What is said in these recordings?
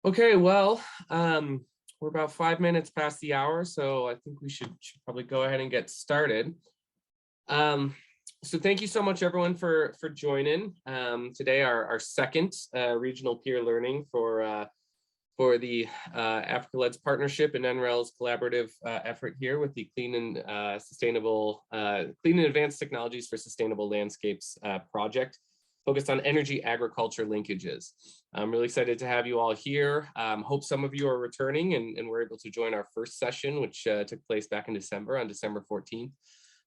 Okay, well, we're about 5 minutes past the hour, so I think we should probably go ahead and get started. So thank you so much, everyone, for joining today. Our second regional peer learning for the Africa-Leds Partnership and NREL's collaborative effort here with the Clean and Advanced Technologies for Sustainable Landscapes project, focused on energy agriculture linkages. I'm really excited to have you all here. Hope some of you are returning and were able to join our first session, which took place back in December, on December 14th.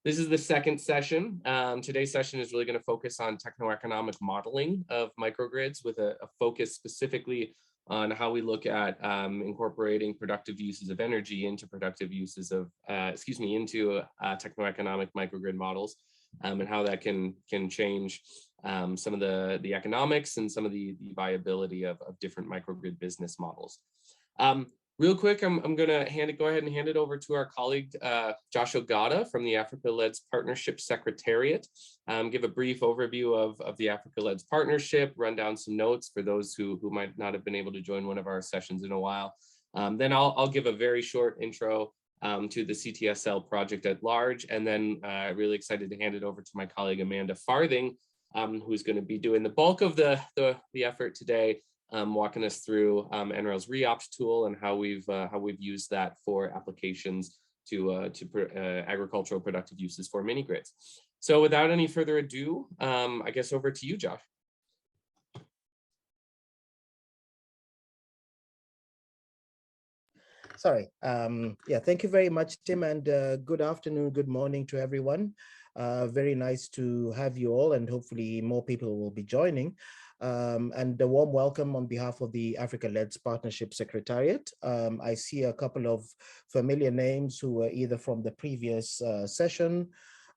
This is the second session. Today's session is really going to focus on techno-economic modeling of microgrids, with a focus specifically on how we look at incorporating productive uses of energy into productive uses of, into techno-economic microgrid models, and how that can change some of the economics and some of the viability of different microgrid business models. Real quick, I'm going to go ahead and hand it over to our colleague, Josh Ogata from the Africa-Leds Partnership Secretariat. Give a brief overview of the Africa-Leds Partnership, run down some notes for those who might not have been able to join one of our sessions in a while. Then I'll give a very short intro to the CTSL project at large, and then really excited to hand it over to my colleague, Amanda Farthing, who's going to be doing the bulk of the effort today, walking us through NREL's REopt tool and how we've used that for applications to agricultural productive uses for mini grids. So without any further ado, I guess over to you, Josh. Sorry. Yeah, thank you very much, Tim, and good afternoon, good morning to everyone. Very nice to have you all, and hopefully more people will be joining. And a warm welcome on behalf of the Africa-Leds Partnership Secretariat. I see a couple of familiar names who were either from the previous session,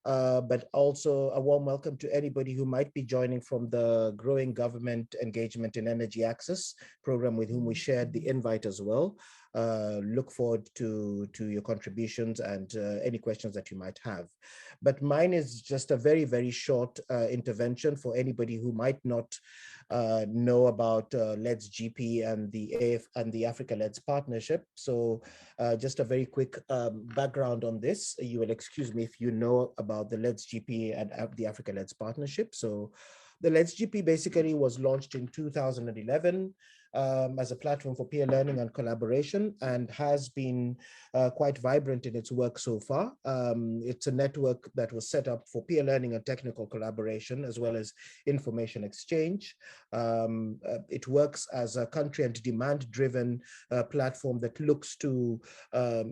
but also a warm welcome to anybody who might be joining from the Growing Government Engagement in Energy Access program, with whom we shared the invite as well. Look forward to your contributions and any questions that you might have. But mine is just a very, very short intervention for anybody who might not know about LEDS GP and the Africa-Leds Partnership. So just a very quick background on this. You will excuse me if you know about the LEDS GP and the Africa-Leds Partnership. So the LEDS GP basically was launched in 2011 as a platform for peer learning and collaboration, and has been quite vibrant in its work so far. It's a network that was set up for peer learning and technical collaboration, as well as information exchange. It works as a country and demand-driven platform that looks to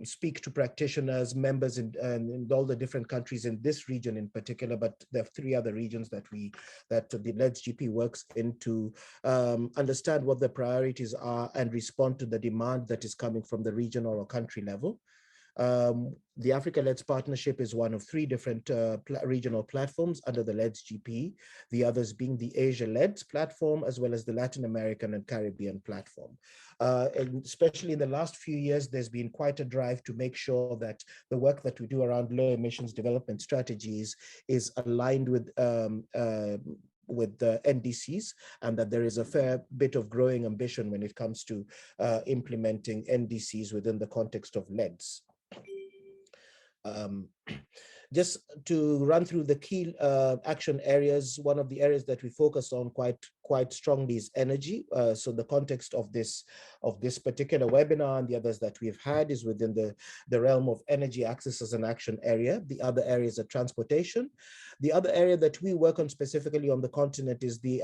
speak to practitioners, members in all the different countries in this region in particular, but there are 3 other regions that the LEDS GP works in, to understand what the priorities are and respond to the demand that is coming from the region or a country level. The Africa-Leds Partnership is one of 3 different regional platforms under the LEDS GP, the others being the Asia-Leds platform, as well as the Latin American and Caribbean platform. And especially in the last few years, there's been quite a drive to make sure that the work that we do around low emissions development strategies is aligned with the NDCs, and that there is a fair bit of growing ambition when it comes to implementing NDCs within the context of LEDs. Just to run through the key action areas, one of the areas that we focus on quite strongly is energy. So the context of this particular webinar and the others that we've had is within the realm of energy access as an action area. The other areas are transportation. The other area that we work on specifically on the continent is the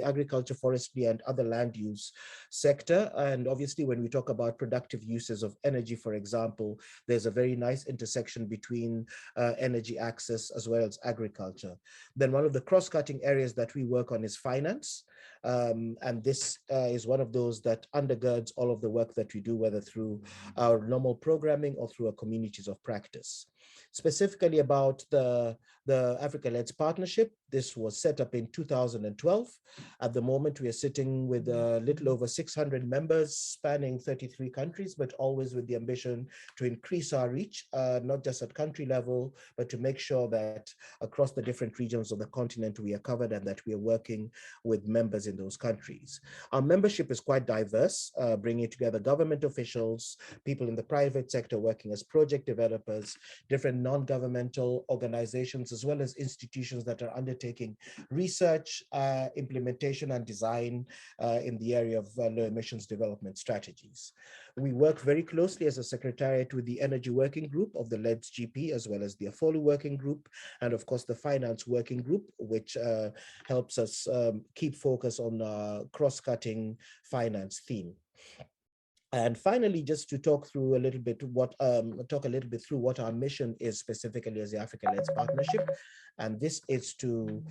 agriculture, forestry, and other land use sector. And obviously, when we talk about productive uses of energy, for example, there's a very nice intersection between energy access as well as agriculture. Then one of the cross-cutting areas that we work on is finance. And this is one of those that undergirds all of the work that we do, whether through our normal programming or through our communities of practice. Specifically about the Africa-Leds Partnership, This was set up in 2012. At the moment, we are sitting with a little over 600 members spanning 33 countries, but always with the ambition to increase our reach, not just at country level, but to make sure that across the different regions of the continent we are covered and that we are working with members in those countries. Our membership is quite diverse, bringing together government officials, people in the private sector working as project developers, different non-governmental organizations, as well as institutions that are undertaking research, implementation, and design in the area of low emissions development strategies. We work very closely as a secretariat with the Energy Working Group of the LEDS GP, as well as the AFOLU Working Group, and of course the Finance Working Group, which helps us keep focus on cross-cutting finance theme. And finally, just to talk through a little bit through what our mission is specifically as the Africa LEDS Partnership. And this is to,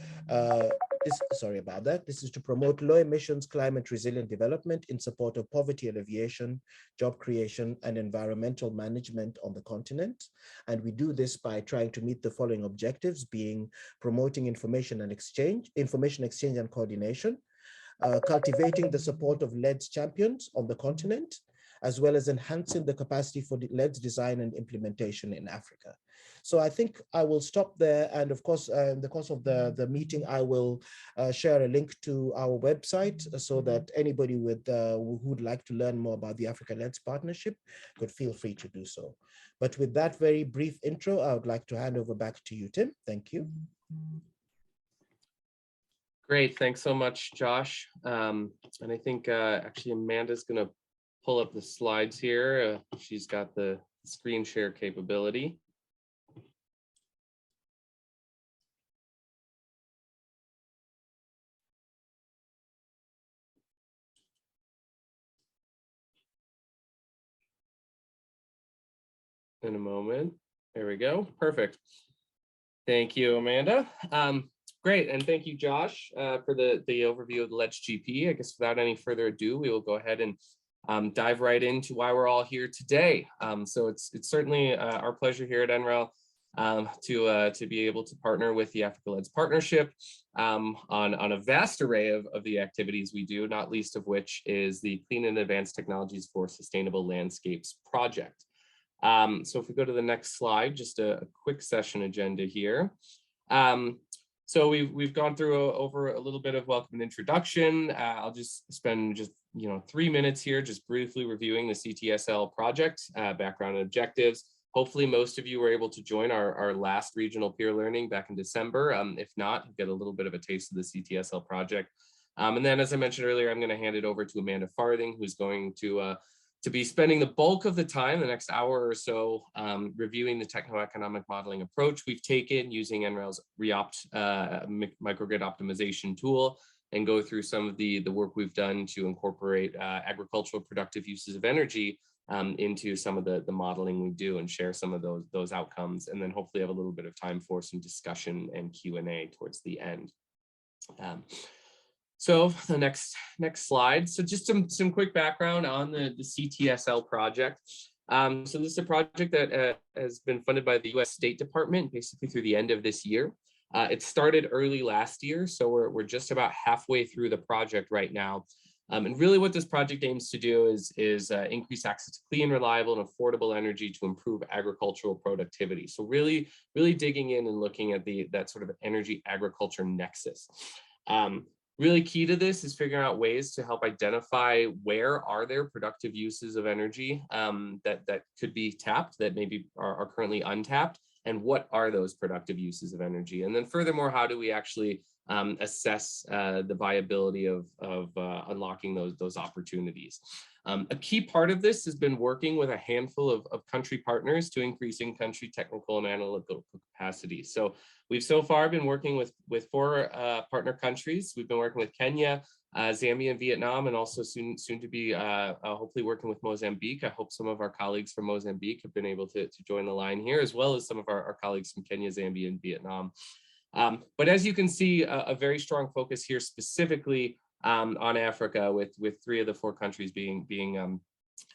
this is to promote low emissions, climate resilient development in support of poverty alleviation, job creation, and environmental management on the continent. And we do this by trying to meet the following objectives, being promoting information exchange and coordination, cultivating the support of LEDS champions on the continent, as well as enhancing the capacity for LEDS design and implementation in Africa. So I think I will stop there. And of course, in the course of the meeting, I will share a link to our website so that anybody who would like to learn more about the Africa LEDS Partnership could feel free to do so. But with that very brief intro, I would like to hand over back to you, Tim. Thank you. Great, thanks so much, Josh. And I think actually Amanda's going to pull up the slides here. She's got the screen share capability. In a moment. There we go. Perfect. Thank you, Amanda. Great, and thank you, Josh, for the overview of the LEDS GP. I guess without any further ado, we will go ahead and dive right into why we're all here today. So it's certainly our pleasure here at NREL to be able to partner with the Africa LEDS Partnership on a vast array of the activities we do, not least of which is the Clean and Advanced Technologies for Sustainable Landscapes project. So if we go to the next slide, just a quick session agenda here. So we've gone through over a little bit of welcome and introduction. I'll just spend 3 minutes here, just briefly reviewing the CTSL project, background and objectives. Hopefully most of you were able to join our last regional peer learning back in December. If not, get a little bit of a taste of the CTSL project. And then, as I mentioned earlier, I'm going to hand it over to Amanda Farthing, who's going to be spending the bulk of the time, the next hour or so, reviewing the techno-economic modeling approach we've taken using NREL's REopt microgrid optimization tool, and go through some of the work we've done to incorporate agricultural productive uses of energy into some of the modeling we do, and share some of those outcomes, and then hopefully have a little bit of time for some discussion and Q&A towards the end. So the next slide. So just some quick background on the CTSL project. So this is a project that has been funded by the US State Department basically through the end of this year. It started early last year, so we're just about halfway through the project right now. And really what this project aims to do is increase access to clean, reliable, and affordable energy to improve agricultural productivity. So really digging in and looking at that sort of energy agriculture nexus. Really key to this is figuring out ways to help identify where are there productive uses of energy that could be tapped, that maybe are currently untapped, and what are those productive uses of energy? And then furthermore, how do we actually assess the viability of unlocking those opportunities? A key part of this has been working with a handful of country partners to increase in-country technical and analytical capacity. So we've so far been working with 4 partner countries. We've been working with Kenya, Zambia, and Vietnam, and also soon to be hopefully working with Mozambique. I hope some of our colleagues from Mozambique have been able to join the line here, as well as some of our colleagues from Kenya, Zambia, and Vietnam. But as you can see, a very strong focus here specifically on Africa, with 3 of the 4 countries being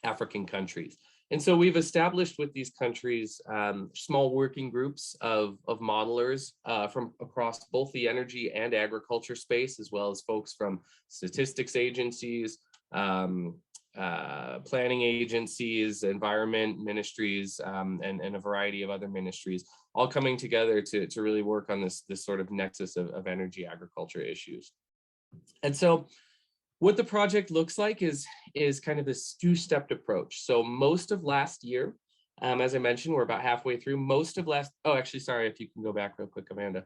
African countries. And so we've established with these countries small working groups of modelers from across both the energy and agriculture space, as well as folks from statistics agencies, planning agencies, environment ministries, and a variety of other ministries, all coming together to really work on this sort of nexus of energy agriculture issues. And so what the project looks like is kind of this two-stepped approach. So most of last year, as I mentioned, we're about halfway through. Most of actually, sorry, if you can go back real quick, Amanda.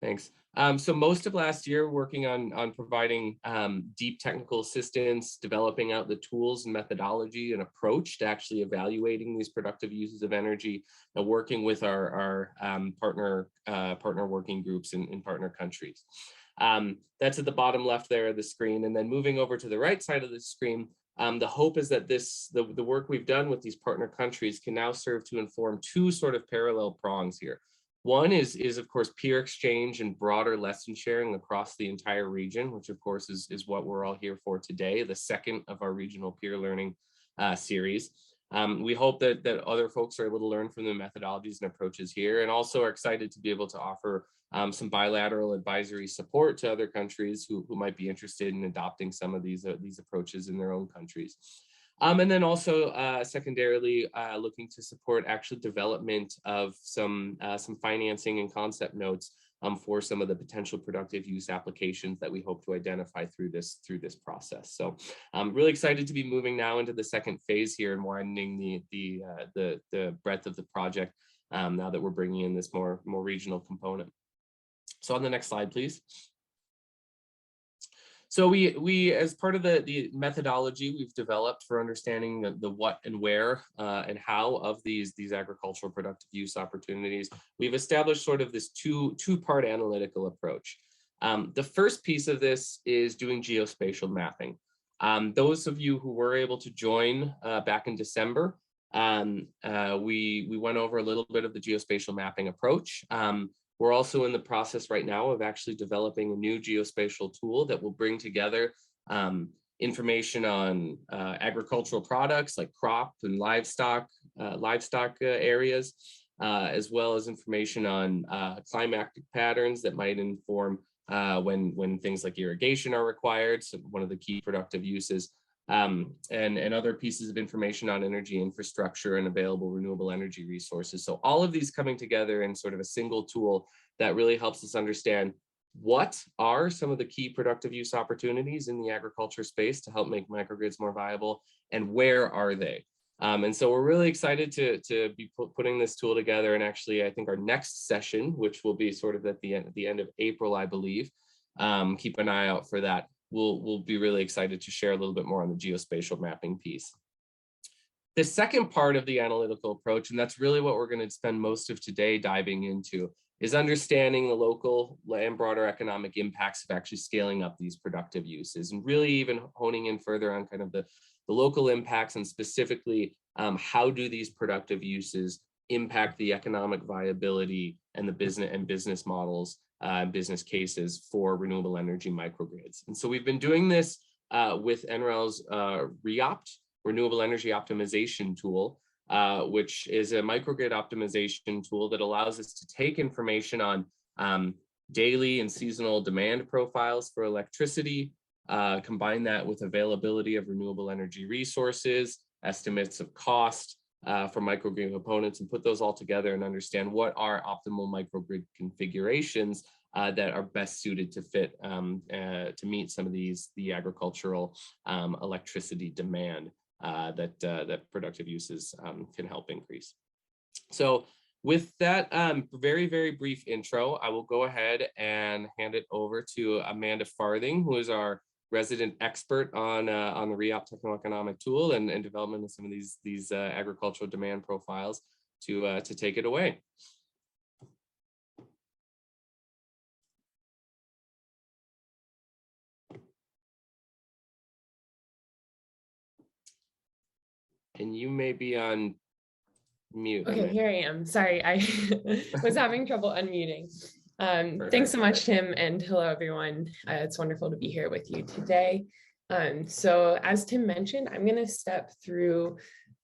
Thanks. So most of last year working on providing deep technical assistance, developing out the tools and methodology and approach to actually evaluating these productive uses of energy, and working with our partner working groups in partner countries. That's at the bottom left there of the screen. And then moving over to the right side of the screen, the hope is that the work we've done with these partner countries can now serve to inform two sort of parallel prongs here. One is of course peer exchange and broader lesson sharing across the entire region, which of course is what we're all here for today, the second of our regional peer learning series. We hope that other folks are able to learn from the methodologies and approaches here, and also are excited to be able to offer some bilateral advisory support to other countries who might be interested in adopting some of these approaches in their own countries. And then also secondarily looking to support actual development of some financing and concept notes for some of the potential productive use applications that we hope to identify through this process. So I'm really excited to be moving now into the second phase here and widening the breadth of the project now that we're bringing in this more regional component. So on the next slide, please. So we as part of the methodology we've developed for understanding the what and where and how of these agricultural productive use opportunities, we've established sort of this two-part analytical approach. The first piece of this is doing geospatial mapping. Those of you who were able to join back in December, we went over a little bit of the geospatial mapping approach. We're also in the process right now of actually developing a new geospatial tool that will bring together information on agricultural products like crop and livestock areas, as well as information on climatic patterns that might inform when things like irrigation are required, so one of the key productive uses, and other pieces of information on energy infrastructure and available renewable energy resources. So all of these coming together in sort of a single tool that really helps us understand what are some of the key productive use opportunities in the agriculture space to help make microgrids more viable, and where are they? And so we're really excited to be putting this tool together. And actually, I think our next session, which will be sort of at the end of April, I believe, keep an eye out for that. We'll be really excited to share a little bit more on the geospatial mapping piece. The second part of the analytical approach, and that's really what we're going to spend most of today diving into, is understanding the local and broader economic impacts of actually scaling up these productive uses, and really even honing in further on kind of the local impacts, and specifically how do these productive uses impact the economic viability and the business models and business cases for renewable energy microgrids. And so we've been doing this with NREL's REopt, Renewable Energy Optimization Tool, which is a microgrid optimization tool that allows us to take information on daily and seasonal demand profiles for electricity, combine that with availability of renewable energy resources, estimates of cost for microgrid components, and put those all together and understand what are optimal microgrid configurations that are best suited to fit to meet some of the agricultural electricity demand that productive uses can help increase. So with that very, very brief intro, I will go ahead and hand it over to Amanda Farthing, who is our resident expert on the REopt Techno-Economic tool and development of some of these agricultural demand profiles to take it away. And you may be on mute. Okay, here I am. Sorry, I was having trouble unmuting. Thanks so much, Tim, and hello, everyone. It's wonderful to be here with you today. So as Tim mentioned, I'm going to step through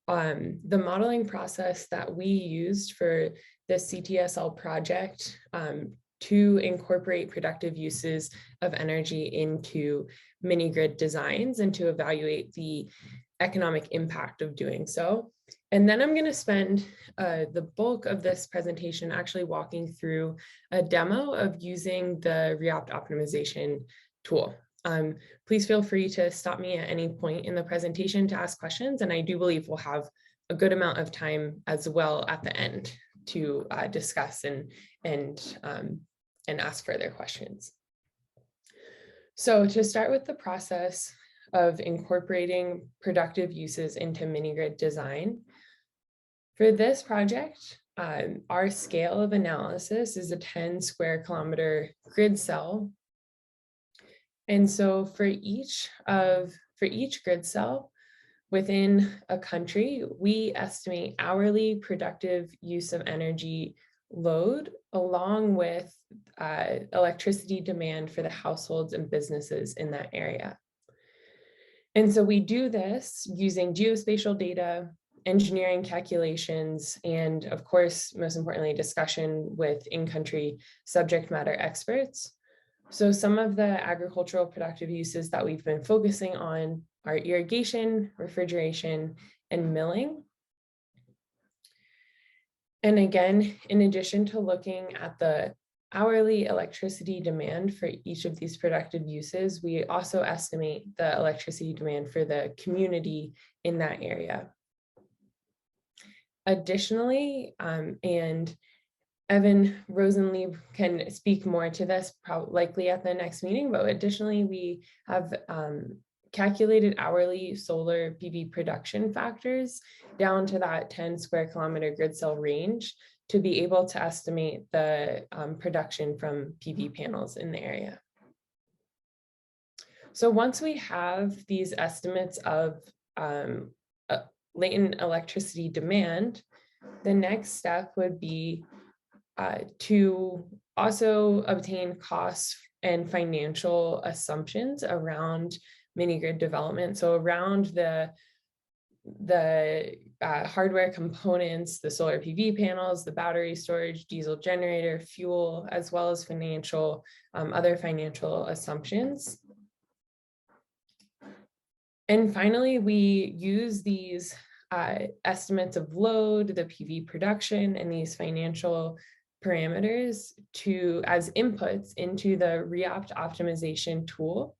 the modeling process that we used for the CTSL project to incorporate productive uses of energy into mini grid designs and to evaluate the economic impact of doing so. And then I'm going to spend the bulk of this presentation actually walking through a demo of using the REopt optimization tool. Please feel free to stop me at any point in the presentation to ask questions, and I do believe we'll have a good amount of time as well at the end to discuss and ask further questions. So to start with the process of incorporating productive uses into mini-grid design, for this project, our scale of analysis is a 10 square kilometer grid cell. And so for each grid cell within a country, we estimate hourly productive use of energy load along with electricity demand for the households and businesses in that area. And so we do this using geospatial data, engineering calculations, and of course, most importantly, discussion with in-country subject matter experts. So some of the agricultural productive uses that we've been focusing on are irrigation, refrigeration, and milling. And again, in addition to looking at the hourly electricity demand for each of these productive uses, we also estimate the electricity demand for the community in that area. Additionally, and Evan Rosenlieb can speak more to this likely at the next meeting, but additionally, we have calculated hourly solar PV production factors down to that 10 square kilometer grid cell range to be able to estimate the production from PV panels in the area. So once we have these estimates of latent electricity demand, the next step would be to also obtain costs and financial assumptions around mini grid development. So around the hardware components, the solar PV panels, the battery storage, diesel generator, fuel, as well as other financial assumptions. And finally, we use these estimates of load, the PV production, and these financial parameters as inputs into the REopt optimization tool,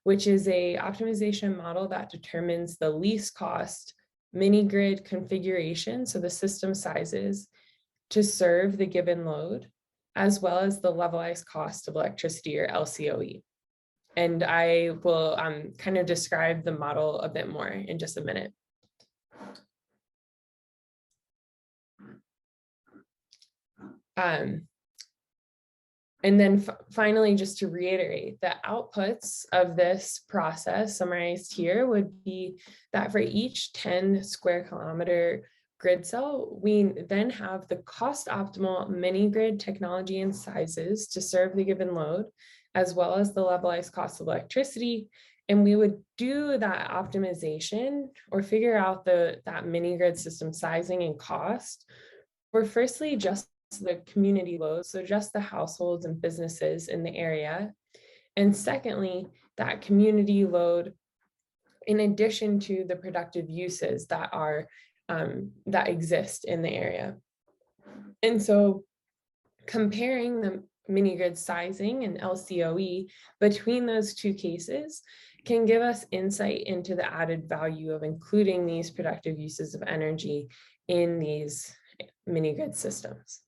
which is an optimization model that determines the least cost mini grid configuration, so the system sizes to serve the given load, as well as the levelized cost of electricity, or LCOE. And I will kind of describe the model a bit more in just a minute. And then finally, just to reiterate, the outputs of this process summarized here would be that for each 10 square kilometer grid cell, we then have the cost optimal mini grid technology and sizes to serve the given load, as well as the levelized cost of electricity. And we would do that optimization or figure out that mini grid system sizing and cost for firstly just the community load, so just the households and businesses in the area. And secondly, that community load in addition to the productive uses that exist in the area. And so comparing the mini grid sizing and LCOE between those two cases can give us insight into the added value of including these productive uses of energy in these mini grid systems.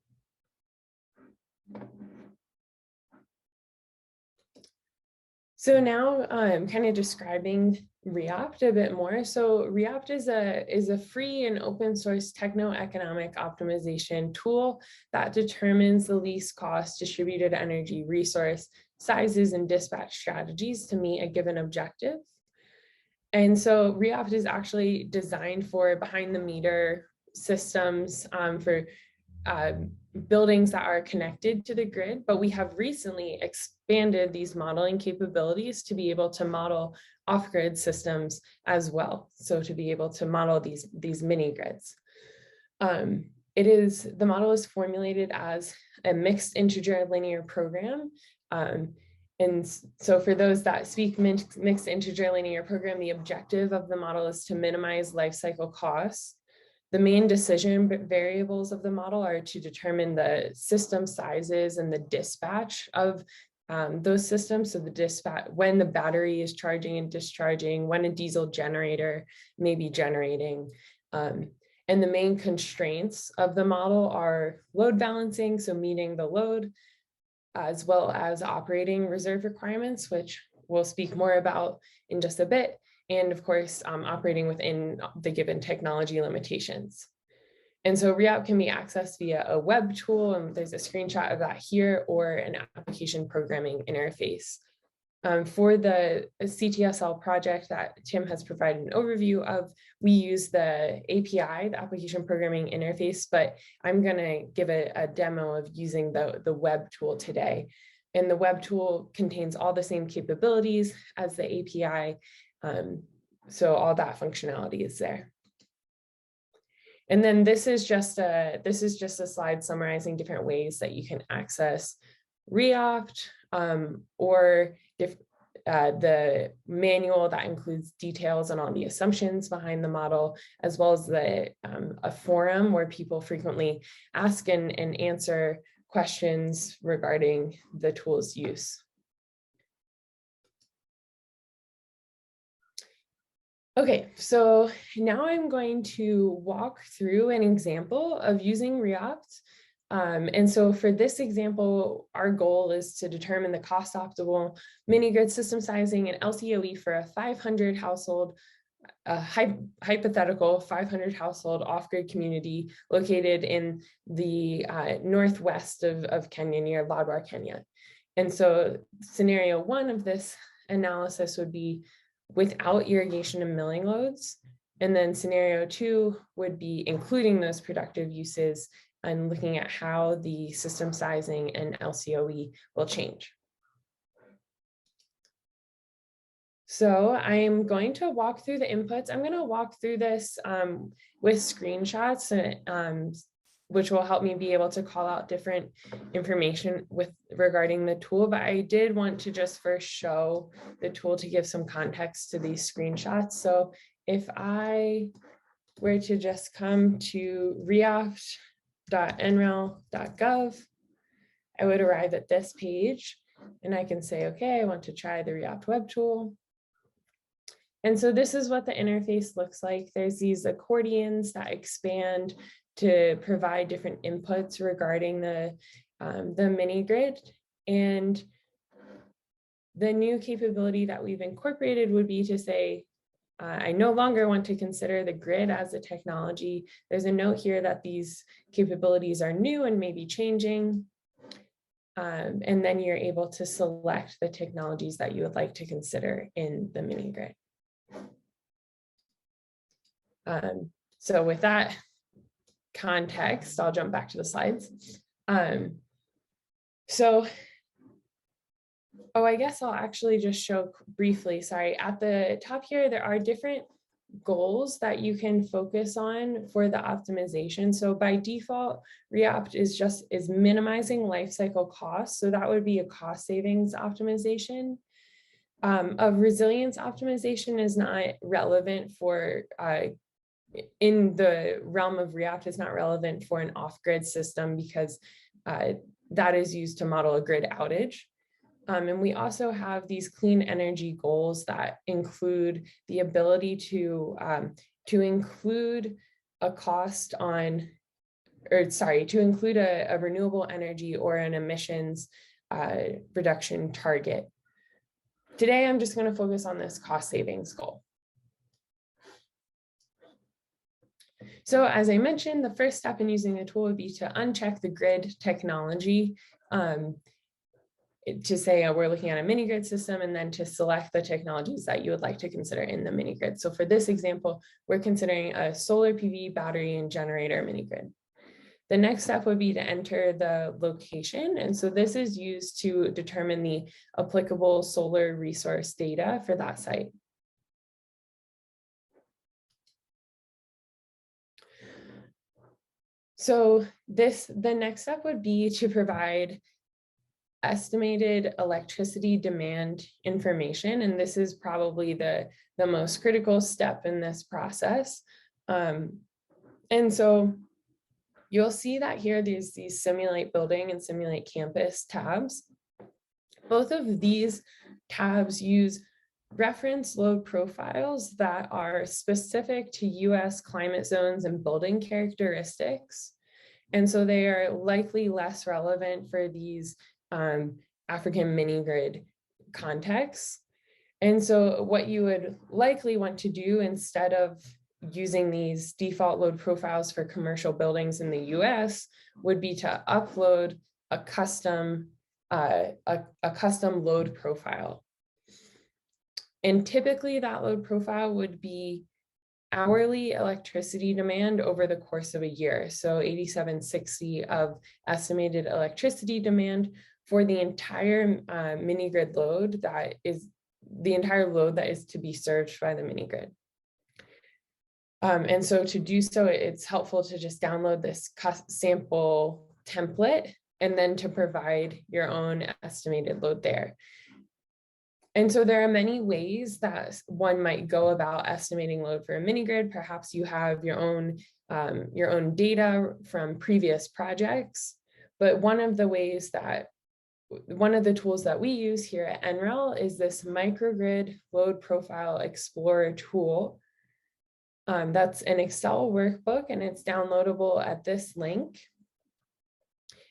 So now I'm kind of describing REopt a bit more. So REopt is a free and open source techno-economic optimization tool that determines the least cost distributed energy resource sizes and dispatch strategies to meet a given objective. And so REopt is actually designed for behind the meter systems for buildings that are connected to the grid, but we have recently expanded these modeling capabilities to be able to model off-grid systems as well. So to be able to model these mini grids. The model is formulated as a mixed integer linear program. And so for those that speak mixed integer linear program, the objective of the model is to minimize life cycle costs. The main decision variables of the model are to determine the system sizes and the dispatch of those systems. So the dispatch, when the battery is charging and discharging, when a diesel generator may be generating. And the main constraints of the model are load balancing, so meeting the load, as well as operating reserve requirements, which we'll speak more about in just a bit. And of course, operating within the given technology limitations. And so REopt can be accessed via a web tool, and there's a screenshot of that here, or an application programming interface. For the CTSL project that Tim has provided an overview of, we use the API, the application programming interface, but I'm gonna give a demo of using the web tool today. And the web tool contains all the same capabilities as the API. So all that functionality is there. And then this is just a slide summarizing different ways that you can access REopt, or the manual that includes details on all the assumptions behind the model, as well as a forum where people frequently ask and answer questions regarding the tool's use. Okay, so now I'm going to walk through an example of using REopt. And so for this example, our goal is to determine the cost optimal mini grid system sizing and LCOE for a 500 household, hypothetical 500 household off-grid community located in the northwest of Kenya, near Ladwa, Kenya. And so scenario one of this analysis would be without irrigation and milling loads. And then scenario two would be including those productive uses and looking at how the system sizing and LCOE will change. So I'm going to walk through the inputs. I'm going to walk through this with screenshots, which will help me be able to call out different information regarding the tool. But I did want to just first show the tool to give some context to these screenshots. So if I were to just come to REopt.nrel.gov, I would arrive at this page, and I can say, okay, I want to try the REopt web tool. And so this is what the interface looks like. There's these accordions that expand to provide different inputs regarding the mini grid. And the new capability that we've incorporated would be to say, I no longer want to consider the grid as a technology. There's a note here that these capabilities are new and may be changing. And then you're able to select the technologies that you would like to consider in the mini grid. So with that context, I'll jump back to the slides. I guess I'll actually just show briefly, sorry, at the top here, there are different goals that you can focus on for the optimization. So by default, REopt is minimizing life cycle costs. So that would be a cost savings optimization. A resilience optimization is not relevant for, in the realm of REopt, is not relevant for an off-grid system because that is used to model a grid outage. And we also have these clean energy goals that include the ability to include a cost on, to include a renewable energy or an emissions reduction target. Today, I'm just going to focus on this cost savings goal. So as I mentioned, the first step in using the tool would be to uncheck the grid technology, to say we're looking at a mini grid system, and then to select the technologies that you would like to consider in the mini grid. So for this example, we're considering a solar PV battery and generator mini grid. The next step would be to enter the location. And so this is used to determine the applicable solar resource data for that site. So the next step would be to provide estimated electricity demand information. And this is probably the most critical step in this process. And so you'll see that here, there's these simulate building and simulate campus tabs. Both of these tabs use reference load profiles that are specific to US climate zones and building characteristics. And so they are likely less relevant for these African mini-grid contexts. And so what you would likely want to do instead of using these default load profiles for commercial buildings in the US would be to upload a custom load profile. And typically that load profile would be hourly electricity demand over the course of a year. So 8760 of estimated electricity demand for the entire mini grid load that is the entire load that is to be served by the mini grid. And so to do so, it's helpful to just download this sample template and then to provide your own estimated load there. And so there are many ways that one might go about estimating load for a mini grid. Perhaps you have your own data from previous projects, but one of the tools that we use here at NREL is this microgrid load profile explorer tool. That's an Excel workbook and it's downloadable at this link.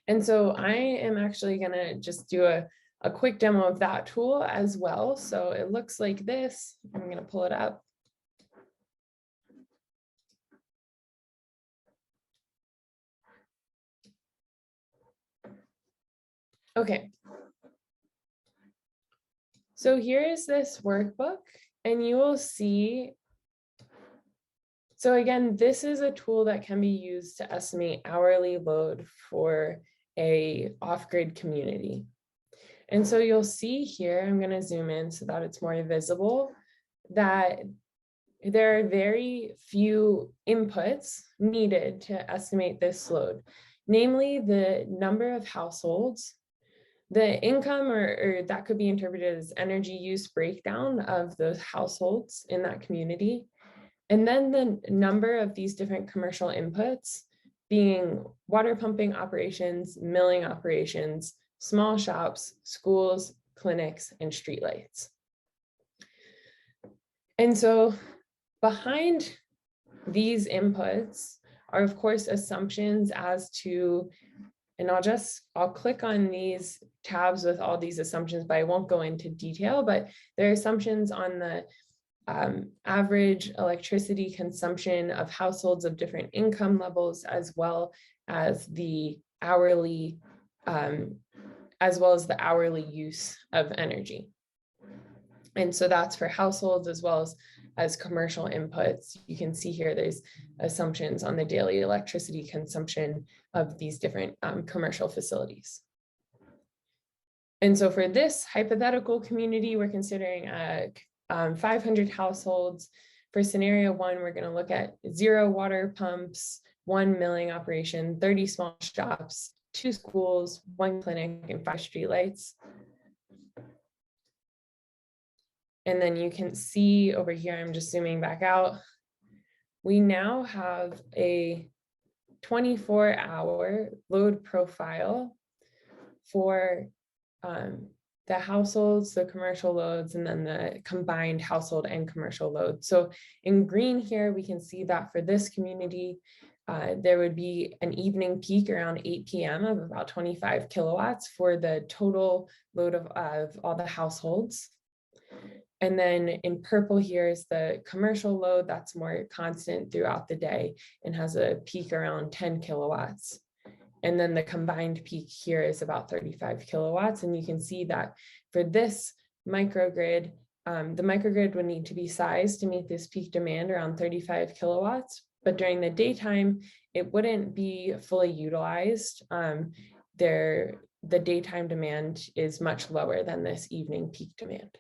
And so I am actually gonna just do a quick demo of that tool as well. So it looks like this. I'm going to pull it up. Okay. So here is this workbook and you will see. So again, this is a tool that can be used to estimate hourly load for a off-grid community. And so you'll see here, I'm going to zoom in so that it's more visible, that there are very few inputs needed to estimate this load, namely the number of households, the income, or that could be interpreted as energy use breakdown of those households in that community, and then the number of these different commercial inputs being water pumping operations, milling operations, small shops, schools, clinics, and streetlights. And so behind these inputs are, of course, assumptions as to, and I'll click on these tabs with all these assumptions, but I won't go into detail, but there are assumptions on the average electricity consumption of households of different income levels, as well as the hourly use of energy. And so that's for households as well as commercial inputs. You can see here there's assumptions on the daily electricity consumption of these different commercial facilities. And so for this hypothetical community, we're considering 500 households. For scenario one, we're going to look at 0 water pumps, 1 milling operation, 30 small shops, 2 schools, 1 clinic, and 5 streetlights. And then you can see over here, I'm just zooming back out, we now have a 24-hour load profile for the households, the commercial loads, and then the combined household and commercial load. So in green here, we can see that for this community, there would be an evening peak around 8 p.m. of about 25 kilowatts for the total load of all the households. And then in purple here is the commercial load that's more constant throughout the day and has a peak around 10 kilowatts. And then the combined peak here is about 35 kilowatts. And you can see that for this microgrid, the microgrid would need to be sized to meet this peak demand around 35 kilowatts. But during the daytime, it wouldn't be fully utilized. The daytime demand is much lower than this evening peak demand.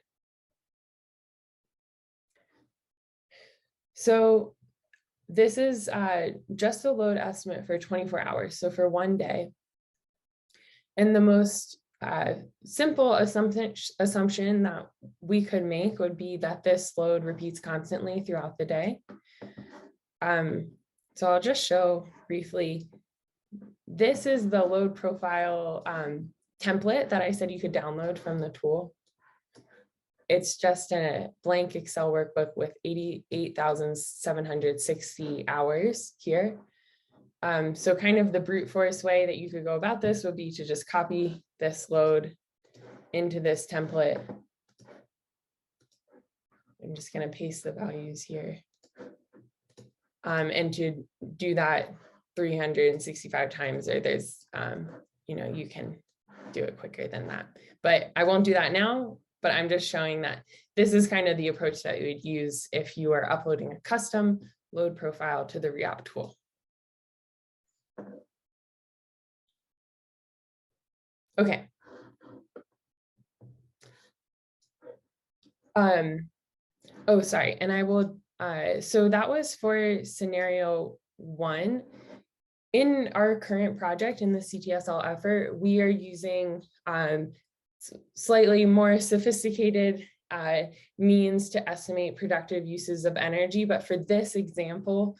So this is just a load estimate for 24 hours, so for one day. And the most simple assumption that we could make would be that this load repeats constantly throughout the day. So I'll just show briefly. This is the load profile template that I said you could download from the tool. It's just a blank Excel workbook with 88,760 hours here. So kind of the brute force way that you could go about this would be to just copy this load into this template. I'm just going to paste the values here. And to do that 365 times, or there's, you know, you can do it quicker than that. But I won't do that now, but I'm just showing that this is kind of the approach that you would use if you are uploading a custom load profile to the REopt tool. Okay. Oh, sorry. And I will, so that was for scenario 1. In our current project in the CTSL effort, we are using slightly more sophisticated means to estimate productive uses of energy. But for this example,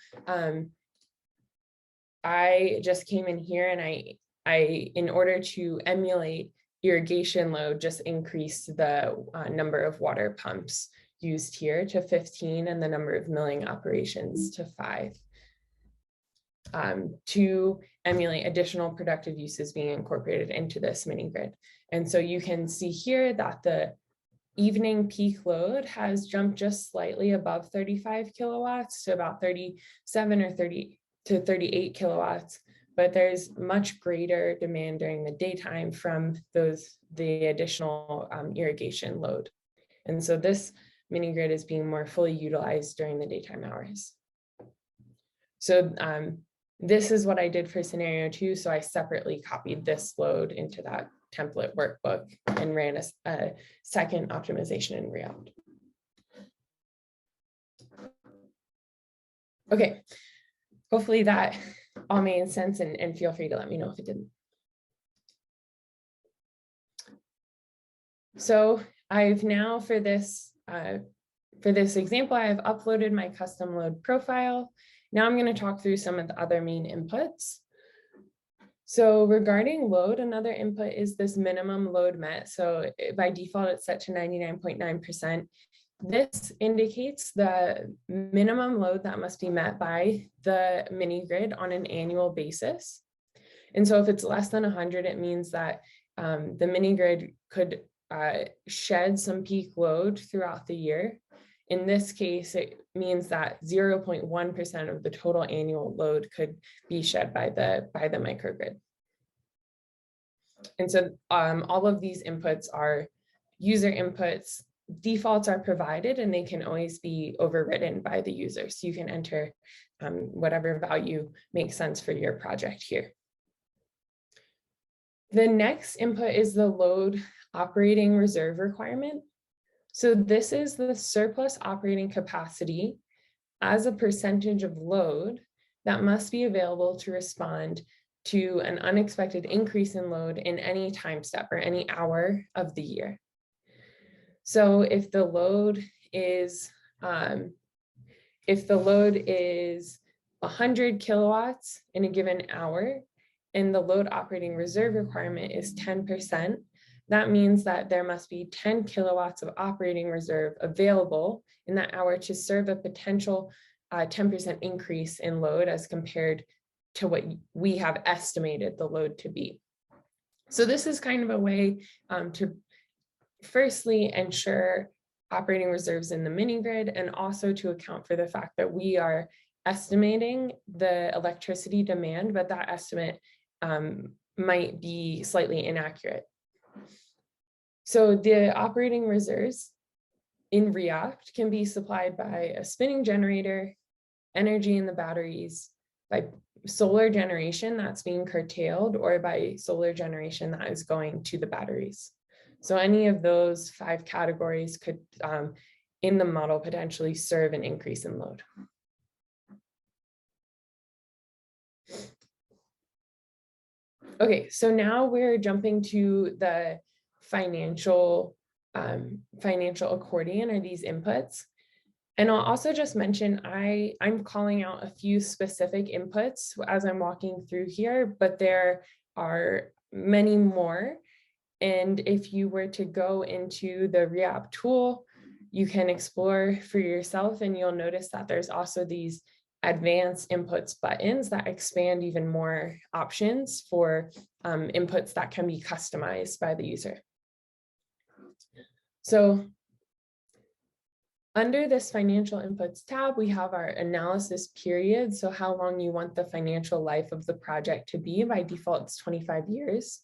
I just came in here and I, in order to emulate irrigation load, just increased the number of water pumps used here to 15 and the number of milling operations to 5 to emulate additional productive uses being incorporated into this mini grid. And so you can see here that the evening peak load has jumped just slightly above 35 kilowatts to about 37 or 30 to 38 kilowatts. But there's much greater demand during the daytime from the additional irrigation load. And so this mini grid is being more fully utilized during the daytime hours. So this is what I did for scenario 2. So I separately copied this load into that template workbook and ran a second optimization in REopt. Okay, hopefully that all made sense, and feel free to let me know if it didn't. So I've now, for this example, I have uploaded my custom load profile. Now I'm going to talk through some of the other main inputs. So regarding load, another input is this minimum load met. So by default, it's set to 99.9%. This indicates the minimum load that must be met by the mini grid on an annual basis. And so if it's less than 100, it means that the mini grid could shed some peak load throughout the year. In this case, it means that 0.1% of the total annual load could be shed by the microgrid. And so all of these inputs are user inputs. Defaults are provided and they can always be overridden by the user. So you can enter whatever value makes sense for your project here. The next input is the load operating reserve requirement. So this is the surplus operating capacity as a percentage of load that must be available to respond to an unexpected increase in load in any time step or any hour of the year. So if the load is 100 kilowatts in a given hour and the load operating reserve requirement is 10%, that means that there must be 10 kilowatts of operating reserve available in that hour to serve a potential 10% increase in load as compared to what we have estimated the load to be. So this is kind of a way to firstly ensure operating reserves in the mini grid, and also to account for the fact that we are estimating the electricity demand, but that estimate might be slightly inaccurate. So the operating reserves in REopt can be supplied by a spinning generator, energy in the batteries, by solar generation that's being curtailed, or by solar generation that is going to the batteries. So any of those 5 categories could, in the model, potentially serve an increase in load. Okay, so now we're jumping to the financial accordion, or these inputs. And I'll also just mention, I'm calling out a few specific inputs as I'm walking through here, but there are many more. And if you were to go into the REopt tool, you can explore for yourself, and you'll notice that there's also these advanced inputs buttons that expand even more options for inputs that can be customized by the user. So under this financial inputs tab, we have our analysis period. So how long you want the financial life of the project to be. By default, it's 25 years.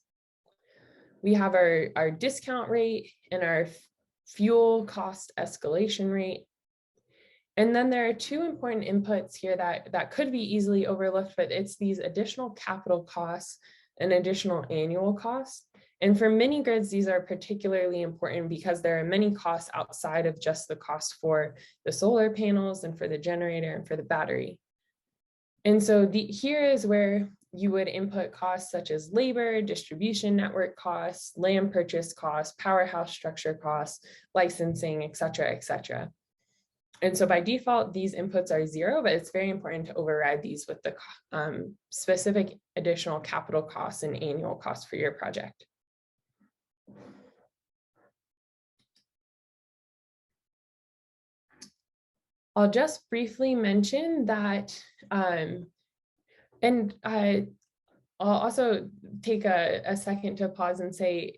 We have our discount rate and our fuel cost escalation rate. And then there are two important inputs here that could be easily overlooked, but it's these additional capital costs and additional annual costs. And for mini grids, these are particularly important because there are many costs outside of just the cost for the solar panels and for the generator and for the battery. And so here is where you would input costs such as labor, distribution network costs, land purchase costs, powerhouse structure costs, licensing, et cetera, et cetera. And so by default, these inputs are 0, but it's very important to override these with the specific additional capital costs and annual costs for your project. I'll just briefly mention that, I'll also take a second to pause and say,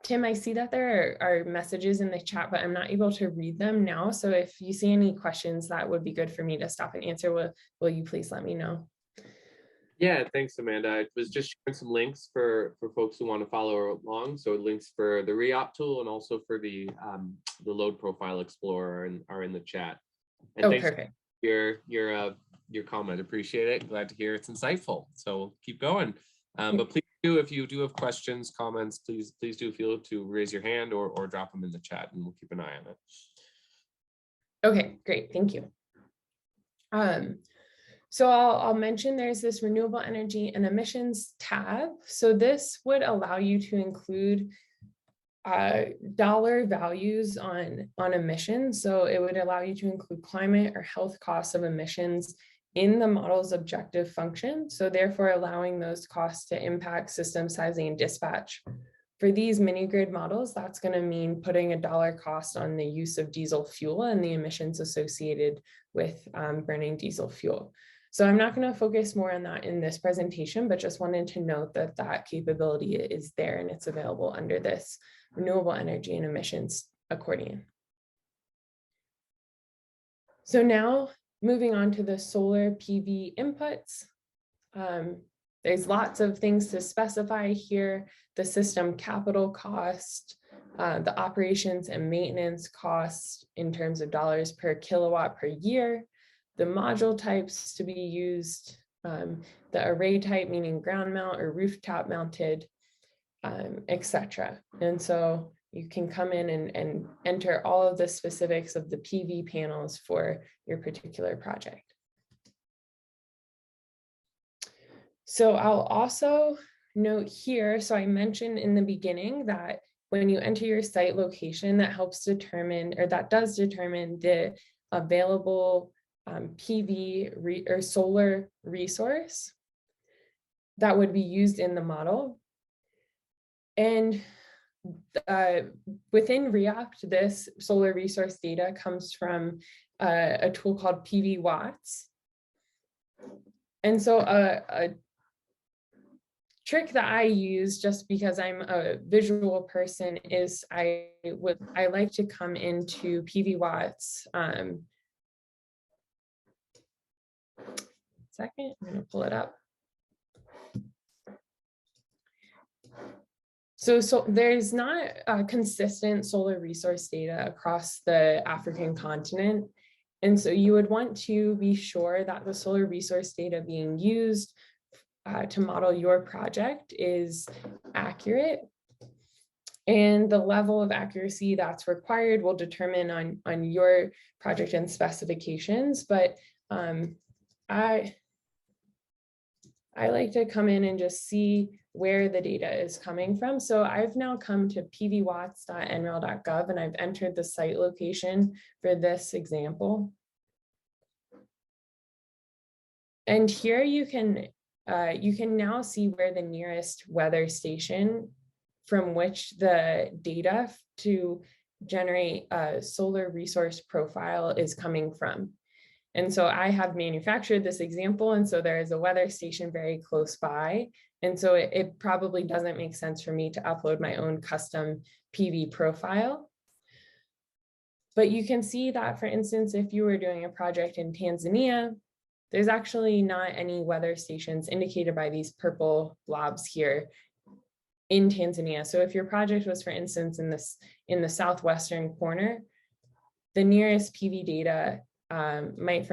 Tim, I see that there are messages in the chat, but I'm not able to read them now. So if you see any questions that would be good for me to stop and answer, will you please let me know? Yeah, thanks, Amanda. I was just sharing some links for folks who want to follow along. So links for the REopt tool and also for the load profile explorer are in the chat. And oh, thanks perfect. For your comment. Appreciate it. Glad to hear it's insightful. So keep going. But please do, if you do have questions, comments, please do feel to raise your hand or drop them in the chat, and we'll keep an eye on it. Okay, great. Thank you. So I'll mention there's this renewable energy and emissions tab. So this would allow you to include dollar values on emissions. So it would allow you to include climate or health costs of emissions in the model's objective function. So therefore allowing those costs to impact system sizing and dispatch. For these mini grid models, that's going to mean putting a dollar cost on the use of diesel fuel and the emissions associated with burning diesel fuel. So I'm not going to focus more on that in this presentation, but just wanted to note that that capability is there and it's available under this renewable energy and emissions accordion. So now moving on to the solar PV inputs. There's lots of things to specify here: the system capital cost, the operations and maintenance costs in terms of dollars per kilowatt per year, the module types to be used, the array type, meaning ground mount or rooftop mounted, etc. And so you can come in and enter all of the specifics of the PV panels for your particular project. So I'll also note here, so I mentioned in the beginning that when you enter your site location, that helps determine, or that does determine, the available PV or solar resource that would be used in the model. And within REopt, this solar resource data comes from a tool called pvwatts. And so a trick that I use, just because I'm a visual person, is I like to come into pvwatts. Second, I'm going to pull it up. So there's not consistent solar resource data across the African continent. And so you would want to be sure that the solar resource data being used to model your project is accurate. And the level of accuracy that's required will determine on your project and specifications. But I I like to come in and just see where the data is coming from. So I've now come to pvwatts.nrel.gov and I've entered the site location for this example. And here you can now see where the nearest weather station from which the data to generate a solar resource profile is coming from. And so I have manufactured this example, and so there is a weather station very close by. And so it probably doesn't make sense for me to upload my own custom PV profile. But you can see that, for instance, if you were doing a project in Tanzania, there's actually not any weather stations indicated by these purple blobs here in Tanzania. So if your project was, for instance, in the southwestern corner, the nearest PV data might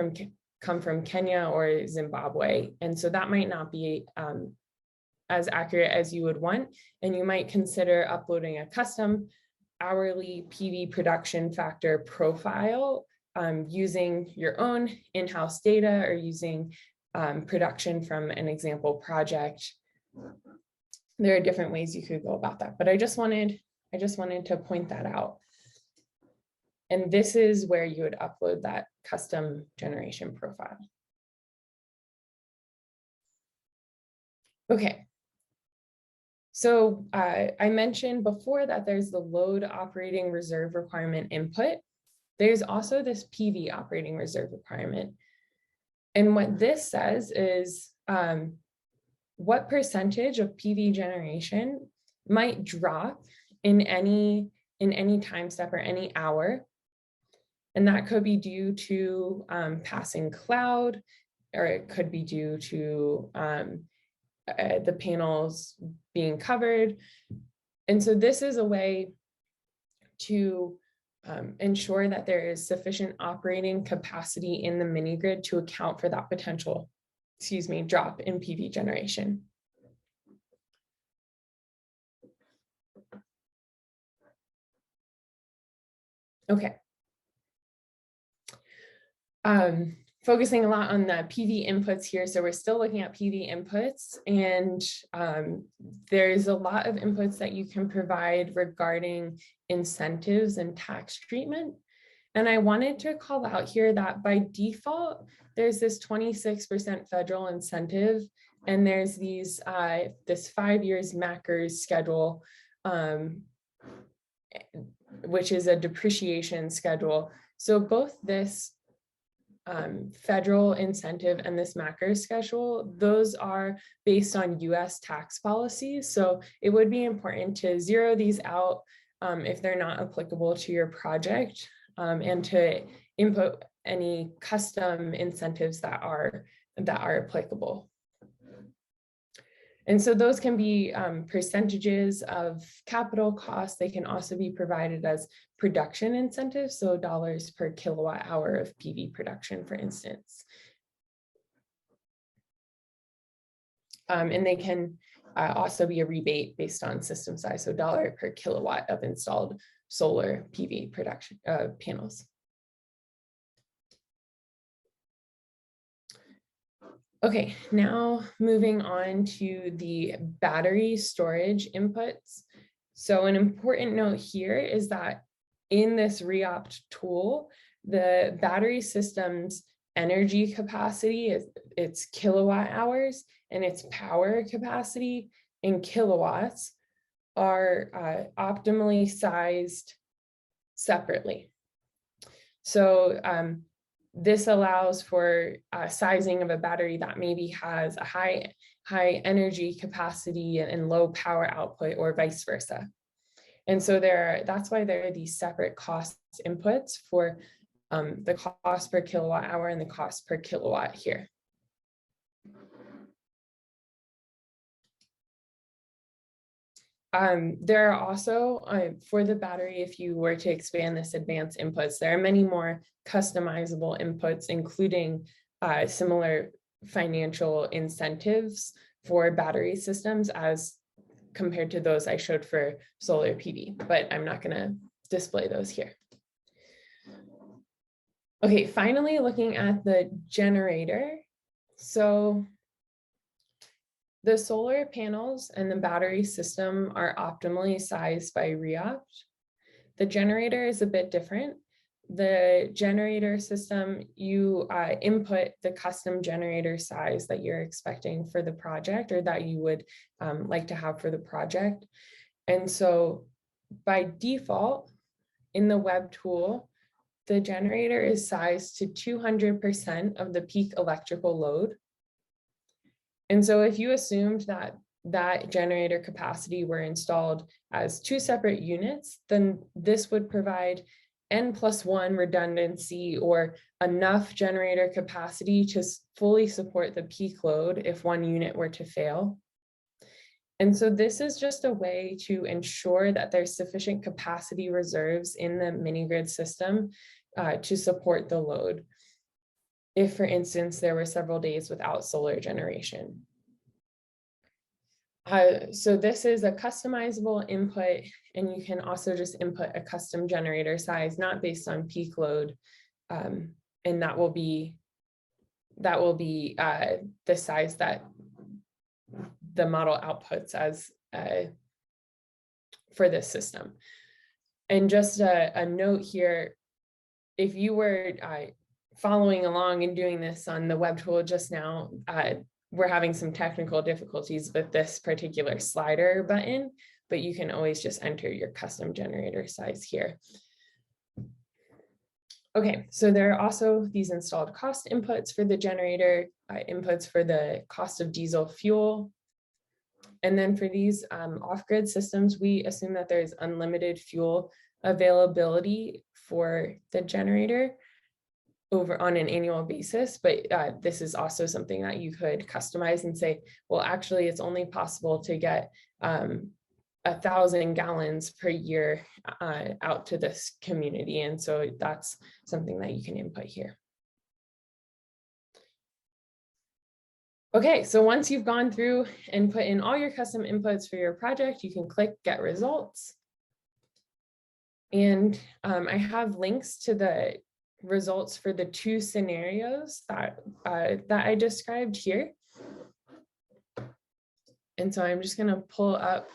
come from Kenya or Zimbabwe. And so that might not be as accurate as you would want. And you might consider uploading a custom hourly PV production factor profile using your own in-house data or using production from an example project. There are different ways you could go about that, but I just wanted to point that out. And this is where you would upload that custom generation profile. Okay. So I mentioned before that there's the load operating reserve requirement input. There's also this PV operating reserve requirement. And what this says is what percentage of PV generation might drop in any time step or any hour. And that could be due to passing cloud, or it could be due to the panels being covered. And so this is a way to ensure that there is sufficient operating capacity in the mini grid to account for that potential, drop in PV generation. Okay. Focusing a lot on the PV inputs here. So we're still looking at PV inputs, and there's a lot of inputs that you can provide regarding incentives and tax treatment. And I wanted to call out here that by default, there's this 26% federal incentive, and there's these this 5 years MACRS schedule, which is a depreciation schedule. So both this federal incentive and this MACRS schedule, those are based on US tax policies. So it would be important to zero these out if they're not applicable to your project, and to input any custom incentives that are applicable. And so those can be percentages of capital costs. They can also be provided as production incentives, so dollars per kilowatt hour of PV production, for instance. And they can also be a rebate based on system size, so dollar per kilowatt of installed solar PV production panels. Okay, now moving on to the battery storage inputs. So an important note here is that in this REopt tool, the battery system's energy capacity is its kilowatt hours, and its power capacity in kilowatts are optimally sized separately. So this allows for sizing of a battery that maybe has a high energy capacity and low power output, or vice versa. And so that's why there are these separate cost inputs for the cost per kilowatt hour and the cost per kilowatt here. There are also, for the battery, if you were to expand this advanced inputs, there are many more customizable inputs, including similar financial incentives for battery systems as compared to those I showed for solar PV, but I'm not going to display those here. Okay, finally, looking at the generator. So The solar panels and the battery system are optimally sized by REopt. The generator is a bit different. The generator system, you input the custom generator size that you're expecting for the project, or that you would like to have for the project. And so by default, in the web tool, the generator is sized to 200% of the peak electrical load. And so if you assumed that that generator capacity were installed as two separate units, then this would provide N+1 redundancy, or enough generator capacity to fully support the peak load if one unit were to fail. And so this is just a way to ensure that there's sufficient capacity reserves in the mini-grid system to support the load, if, for instance, there were several days without solar generation. So this is a customizable input, and you can also just input a custom generator size, not based on peak load, and that will be the size that the model outputs as for this system. And just a note here, if you were following along and doing this on the web tool just now, we're having some technical difficulties with this particular slider button, but you can always just enter your custom generator size here. Okay, so there are also these installed cost inputs for the generator, inputs for the cost of diesel fuel. And then for these off-grid systems, we assume that there's unlimited fuel availability for the generator over on an annual basis, but this is also something that you could customize and say, well, actually, it's only possible to get 1,000 gallons per year out to this community. And so that's something that you can input here. Okay, so once you've gone through and put in all your custom inputs for your project, you can click Get Results. And I have links to the results for the two scenarios that I described here. And so I'm just going to pull up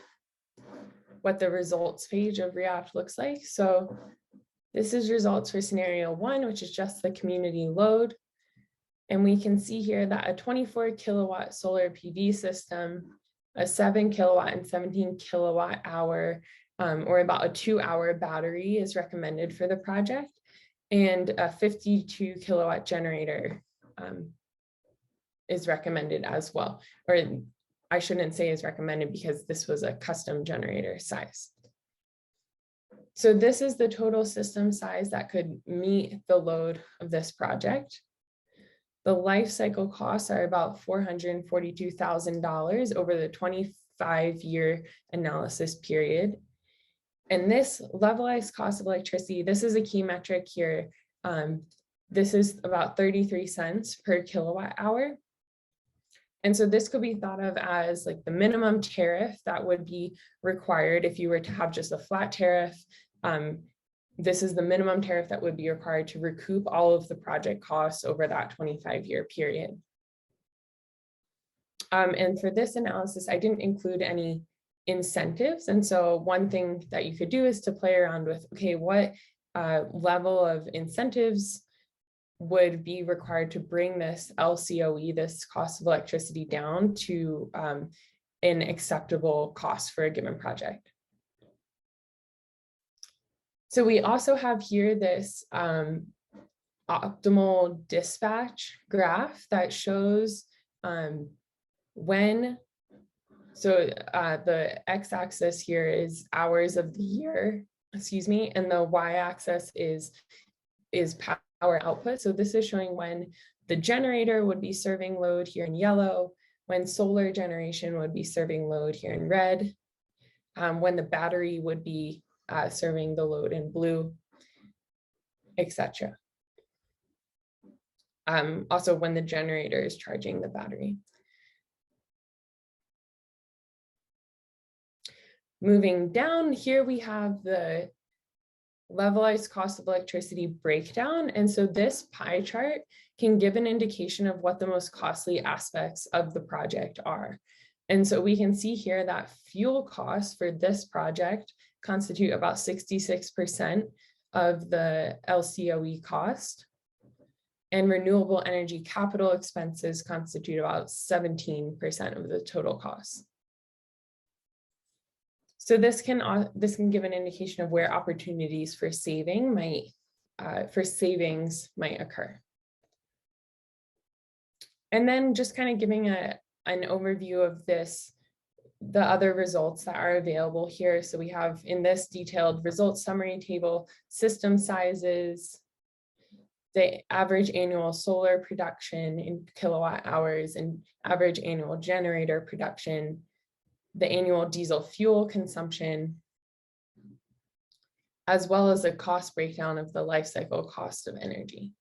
what the results page of REopt looks like. So this is results for scenario 1, which is just the community load. And we can see here that a 24 kilowatt solar PV system, a 7 kilowatt and 17 kilowatt hour, or about a 2-hour battery is recommended for the project. And a 52 kilowatt generator is recommended as well. Or I shouldn't say is recommended, because this was a custom generator size. So this is the total system size that could meet the load of this project. The life cycle costs are about $442,000 over the 25-year analysis period. And this levelized cost of electricity, this is a key metric here. This is about 33 cents per kilowatt hour. And so this could be thought of as like the minimum tariff that would be required if you were to have just a flat tariff. This is the minimum tariff that would be required to recoup all of the project costs over that 25-year period. And for this analysis, I didn't include any incentives. And so one thing that you could do is to play around with, okay, what level of incentives would be required to bring this LCOE, this cost of electricity, down to an acceptable cost for a given project. So we also have here this optimal dispatch graph that shows when, so the x-axis here is hours of the year, excuse me, and the y-axis is power output. So this is showing when the generator would be serving load here in yellow, when solar generation would be serving load here in red, when the battery would be serving the load in blue, etc. Also when the generator is charging the battery. Moving down here, we have the levelized cost of electricity breakdown. And so this pie chart can give an indication of what the most costly aspects of the project are. And so we can see here that fuel costs for this project constitute about 66% of the LCOE cost, and renewable energy capital expenses constitute about 17% of the total cost. So this can give an indication of where opportunities for savings might occur. And then just kind of giving an overview of this, the other results that are available here. So we have in this detailed results summary table, system sizes, the average annual solar production in kilowatt hours and average annual generator production, the annual diesel fuel consumption, as well as a cost breakdown of the life cycle cost of energy.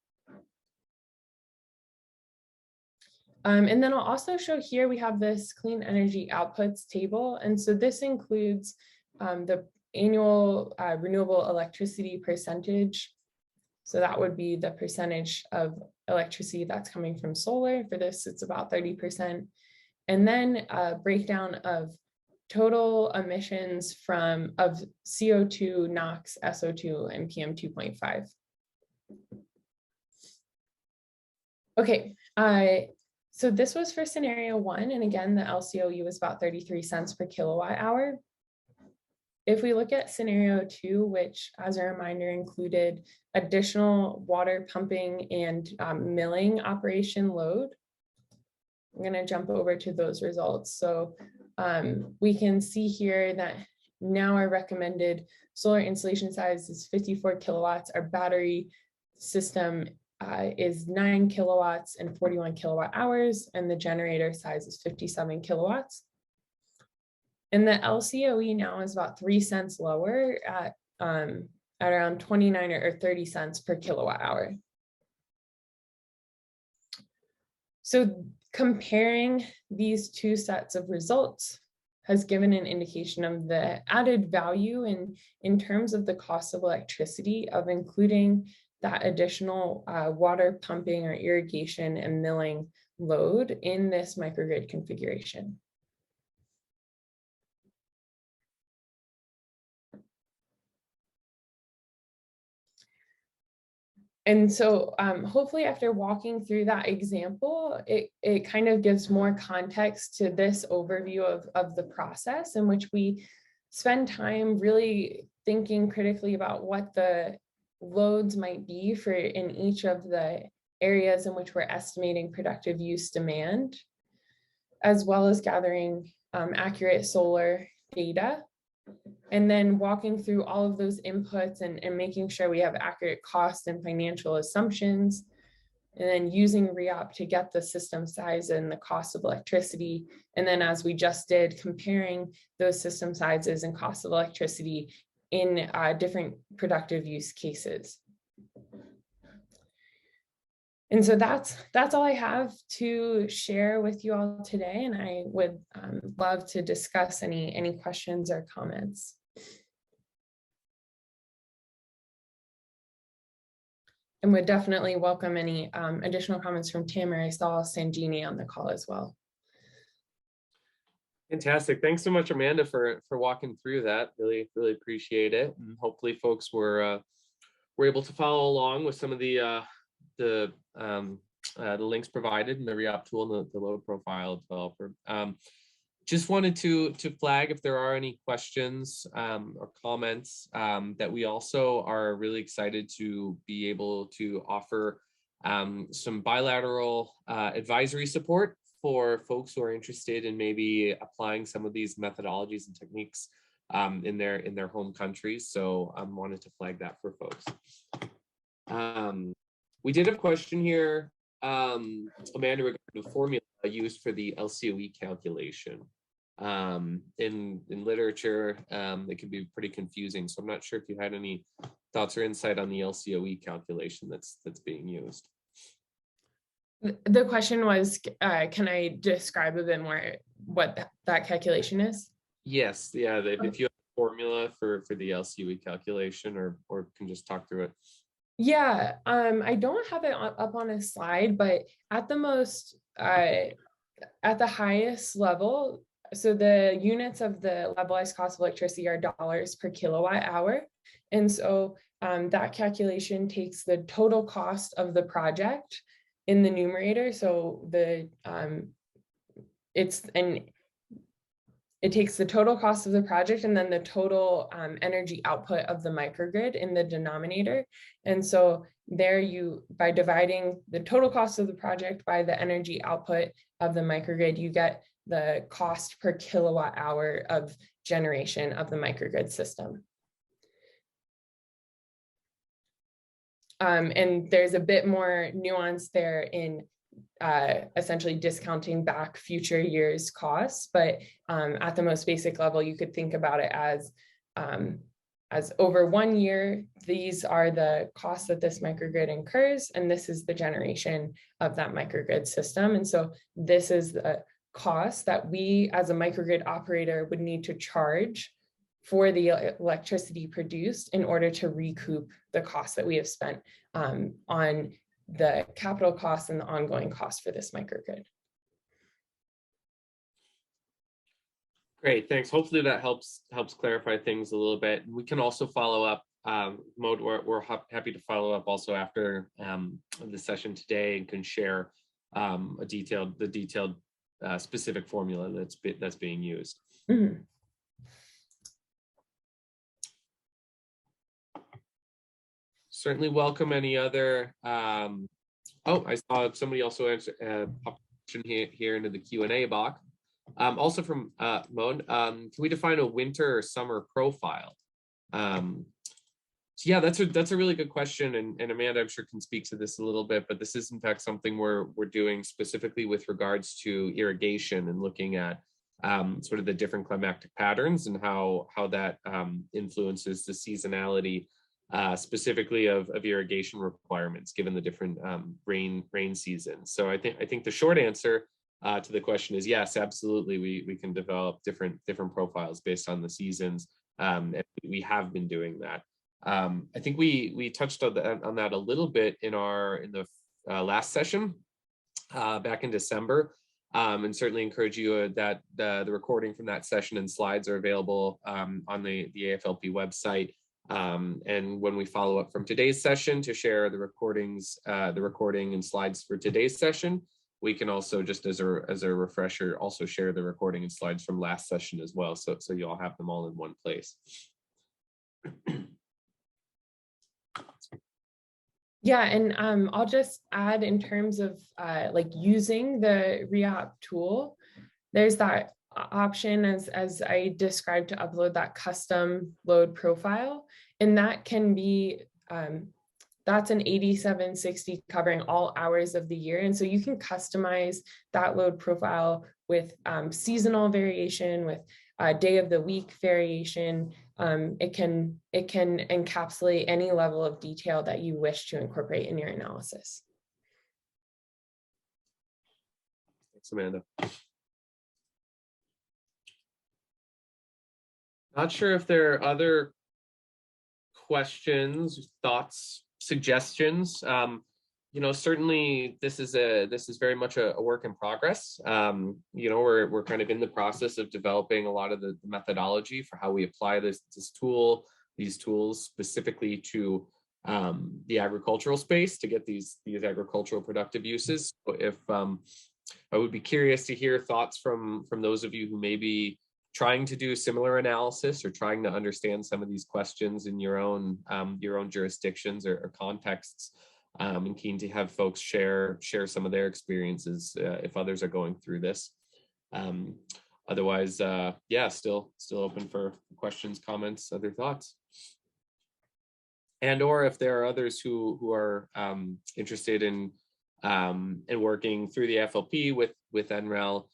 And then I'll also show here, we have this clean energy outputs table. And so this includes the annual renewable electricity percentage. So that would be the percentage of electricity that's coming from solar. For this, it's about 30%. And then a breakdown of total emissions of CO2, NOx, SO2, and PM 2.5. Okay, so this was for scenario 1. And again, the LCOE was about 33 cents per kilowatt hour. If we look at scenario 2, which as a reminder included additional water pumping and milling operation load, I'm going to jump over to those results. So we can see here that now our recommended solar installation size is 54 kilowatts. Our battery system is 9 kilowatts and 41 kilowatt hours, and the generator size is 57 kilowatts. And the LCOE now is about 3 cents lower at around 29 or 30 cents per kilowatt hour. So comparing these two sets of results has given an indication of the added value in terms of the cost of electricity of including that additional water pumping or irrigation and milling load in this microgrid configuration. And so hopefully after walking through that example, it kind of gives more context to this overview of the process in which we spend time really thinking critically about what the loads might be for in each of the areas in which we're estimating productive use demand, as well as gathering accurate solar data. And then walking through all of those inputs and making sure we have accurate cost and financial assumptions, and then using REopt to get the system size and the cost of electricity. And then as we just did, comparing those system sizes and cost of electricity in different productive use cases. And so that's all I have to share with you all today. And I would love to discuss any questions or comments. And would definitely welcome any additional comments from Tim, or I saw Sanjini on the call as well. Fantastic. Thanks so much, Amanda, for walking through that. Really appreciate it. And hopefully folks were able to follow along with some of the links provided in the REopt tool and the load profile developer. Just wanted to flag if there are any questions or comments that we also are really excited to be able to offer some bilateral advisory support for folks who are interested in maybe applying some of these methodologies and techniques in their home countries. So I wanted to flag that for folks. We did have a question here, Amanda, regarding the formula used for the LCOE calculation. In literature, it can be pretty confusing. So I'm not sure if you had any thoughts or insight on the LCOE calculation that's being used. The question was, can I describe a bit more what that calculation is? Yes, yeah. If you have a formula for the LCOE calculation, or can just talk through it. Yeah, I don't have it up on a slide, but at the highest level, So the units of the levelized cost of electricity are dollars per kilowatt hour. And so that calculation takes the total cost of the project in the numerator. So it takes the total cost of the project and then the total energy output of the microgrid in the denominator. And so there by dividing the total cost of the project by the energy output of the microgrid, you get the cost per kilowatt hour of generation of the microgrid system. And there's a bit more nuance there in essentially discounting back future years' costs, but at the most basic level, you could think about it as over 1 year, these are the costs that this microgrid incurs, and this is the generation of that microgrid system. And so this is the cost that we as a microgrid operator would need to charge for the electricity produced in order to recoup the costs that we have spent on the capital costs and the ongoing costs for this microgrid. Great, thanks. Hopefully that helps clarify things a little bit. We can also follow up. Mode, we're happy to follow up also after the session today and can share the detailed specific formula that's being used. Mm-hmm. Certainly welcome any other. Oh, I saw somebody also answer option here into the Q&A box. Also from Moan, can we define a winter or summer profile? So yeah, that's a really good question, and Amanda, I'm sure, can speak to this a little bit, but this is in fact something we're doing specifically with regards to irrigation and looking at sort of the different climatic patterns and how that influences the seasonality specifically of irrigation requirements given the different rain seasons. So I think the short answer to the question is yes, absolutely. We can develop different profiles based on the seasons, and we have been doing that. I think we touched on that a little bit in the last session back in December, and certainly encourage you that the recording from that session and slides are available on the AFLP website. And when we follow up from today's session to share the recording and slides for today's session, we can also, just as a refresher, also share the recording and slides from last session as well, so you all have them all in one place. Yeah, and I'll just add in terms of like using the REopt tool, there's that option as I described to upload that custom load profile, and that can be that's an 8760 covering all hours of the year, and so you can customize that load profile with seasonal variation, with day of the week variation. It can encapsulate any level of detail that you wish to incorporate in your analysis. Thanks, Amanda. Not sure if there are other questions, thoughts, suggestions. Certainly this is very much a work in progress. We're kind of in the process of developing a lot of the methodology for how we apply these tools specifically to the agricultural space to get these agricultural productive uses. So if I would be curious to hear thoughts from those of you who may be trying to do similar analysis or trying to understand some of these questions in your own jurisdictions or contexts. I'm keen to have folks share some of their experiences if others are going through this. Otherwise, still open for questions, comments, other thoughts. And or if there are others who are interested in working through the FLP with NREL,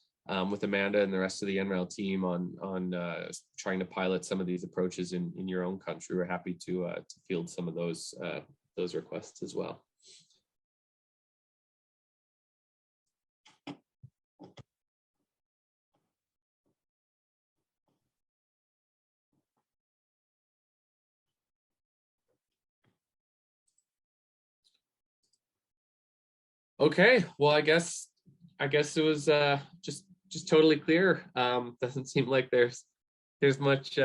with Amanda and the rest of the NREL team on trying to pilot some of these approaches in your own country, we're happy to field some of those requests as well. Okay, well, I guess it was just just totally clear. Doesn't seem like there's much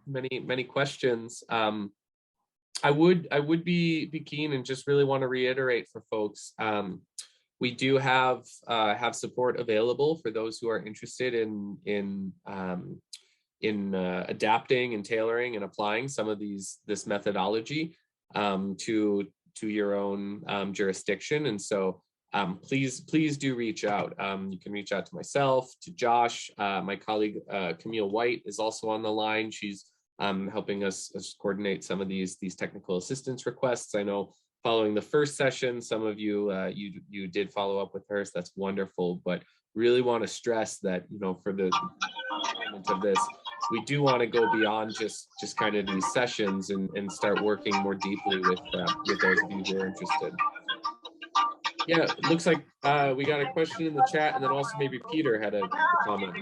many questions. I would be keen and just really want to reiterate for folks. We do have support available for those who are interested in adapting and tailoring and applying some of this methodology to your own jurisdiction. And so please do reach out. You can reach out to myself, to Josh. My colleague Camille White is also on the line. She's helping us coordinate some of these technical assistance requests. I know following the first session, some of you you did follow up with her, so that's wonderful. But really want to stress that, you know, for the element of this, we do want to go beyond just kind of these sessions and start working more deeply with those of you who are interested. Yeah, it looks like we got a question in the chat, and then also maybe Peter had a comment.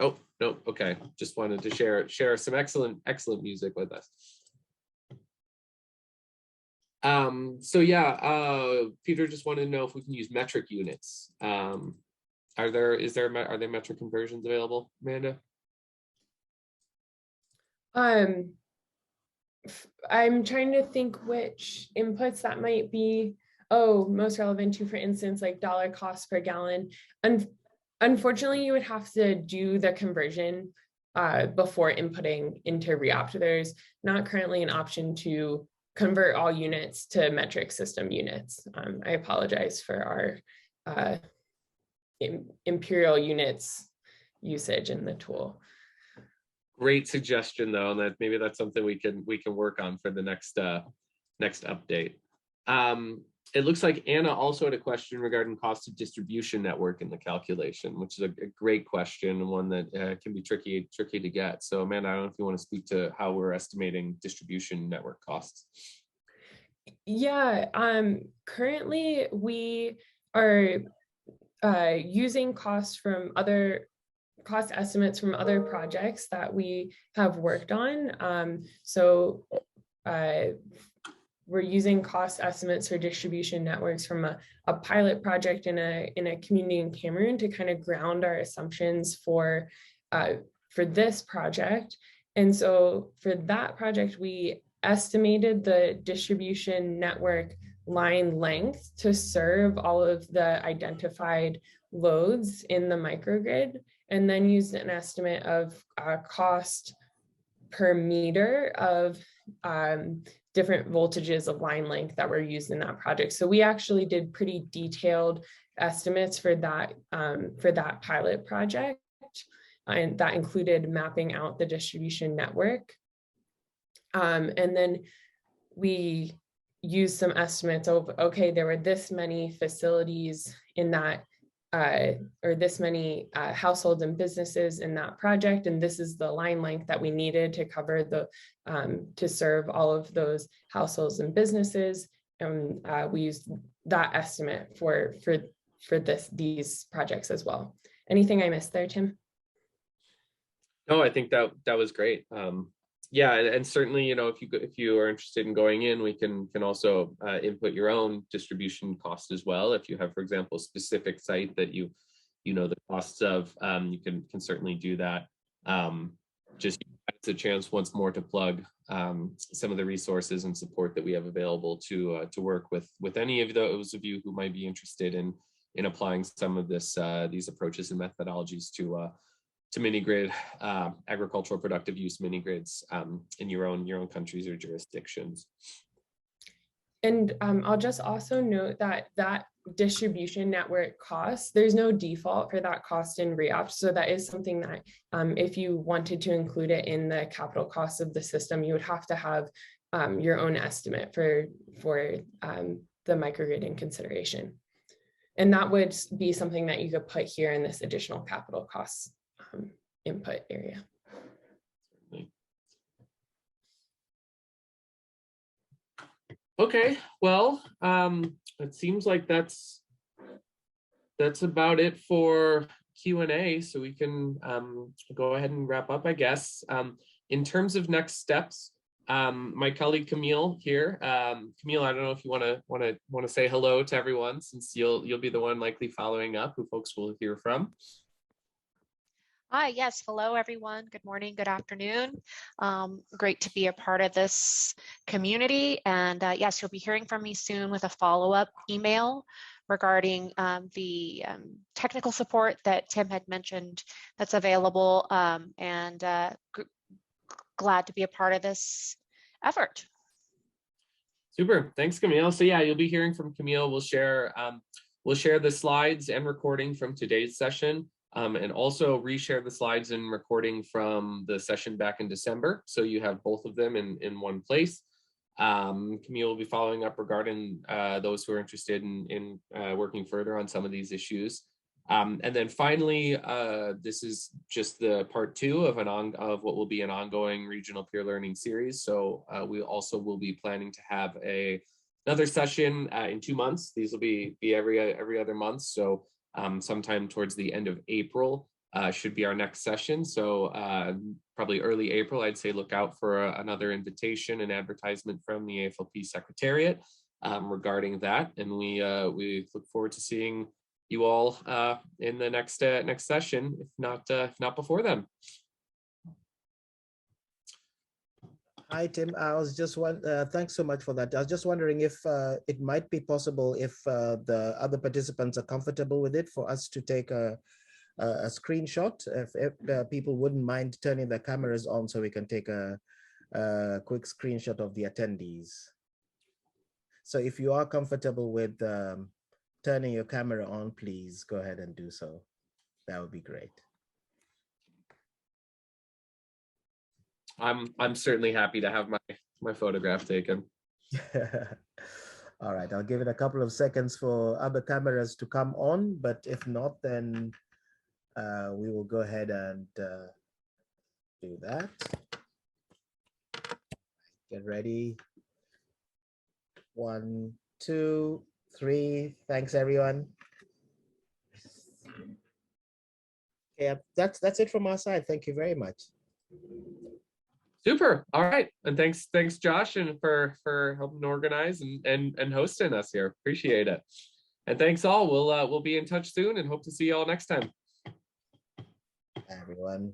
Oh, no, okay. Just wanted to share some excellent music with us. So yeah, Peter just wanted to know if we can use metric units. Are there metric conversions available, Amanda? I'm trying to think which inputs that might be. Oh, most relevant to, for instance, like dollar cost per gallon. Unfortunately, you would have to do the conversion before inputting into REopt. There's not currently an option to convert all units to metric system units. I apologize for our imperial units usage in the tool. Great suggestion, though, and that maybe that's something we can work on for the next update. It looks like Anna also had a question regarding cost of distribution network in the calculation, which is a great question and one that can be tricky to get. So Amanda, I don't know if you want to speak to how we're estimating distribution network costs. Yeah, currently we are using cost estimates from other projects that we have worked on. So we're using cost estimates for distribution networks from a pilot project in a community in Cameroon to kind of ground our assumptions for this project. And so for that project, we estimated the distribution network line length to serve all of the identified loads in the microgrid, and then used an estimate of cost per meter of different voltages of line length that were used in that project. So we actually did pretty detailed estimates for that pilot project, and that included mapping out the distribution network. And then we used some estimates of, okay, there were this many facilities in that, or this many households and businesses in that project, and this is the line length that we needed to cover to serve all of those households and businesses. And we used that estimate for these projects as well. Anything I missed there, Tim? No, I think that was great. Yeah, and certainly, you know, if you are interested in going in, we can also input your own distribution cost as well. If you have, for example, a specific site that you know the costs of, you can certainly do that. Just it's a chance once more to plug some of the resources and support that we have available to work with any of those of you who might be interested in applying some of these approaches and methodologies to mini-grid, agricultural productive use mini-grids in your own countries or jurisdictions. And I'll just also note that distribution network cost, there's no default for that cost in REopt. So that is something that if you wanted to include it in the capital cost of the system, you would have to have your own estimate for the microgrid in consideration. And that would be something that you could put here in this additional capital costs input area. Okay, well, it seems like that's about it for Q&A, so we can go ahead and wrap up, I guess. In terms of next steps, my colleague Camille here. Camille, I don't know if you want to say hello to everyone, since you'll be the one likely following up, who folks will hear from. Hi, yes, hello everyone. Good morning, good afternoon. Great to be a part of this community. And yes, you'll be hearing from me soon with a follow-up email regarding the technical support that Tim had mentioned that's available, and glad to be a part of this effort. Super, thanks Camille. So yeah, you'll be hearing from Camille. We'll share the slides and recording from today's session, and also reshare the slides and recording from the session back in December. So you have both of them in one place. Camille will be following up regarding those who are interested in working further on some of these issues. And then finally, this is just the part 2 of what will be an ongoing regional peer learning series. So we also will be planning to have another session in 2 months. These will be every other month. So sometime towards the end of April should be our next session. So probably early April, I'd say look out for another invitation and advertisement from the AFLP Secretariat regarding that. And we look forward to seeing you all in the next session, if not before then. Hi, Tim. I was just thanks so much for that. I was just wondering if it might be possible, if the other participants are comfortable with it, for us to take a screenshot, if people wouldn't mind turning their cameras on, so we can take a quick screenshot of the attendees. So if you are comfortable with turning your camera on, please go ahead and do so. That would be great. I'm certainly happy to have my photograph taken. All right, I'll give it a couple of seconds for other cameras to come on, but if not, then we will go ahead and do that. Get ready. 1, 2, 3. Thanks, everyone. Yeah, that's it from our side. Thank you very much. Super. All right, and thanks Josh, and for helping organize and hosting us here. Appreciate it. And thanks all. We'll be in touch soon and hope to see you all next time. Everyone.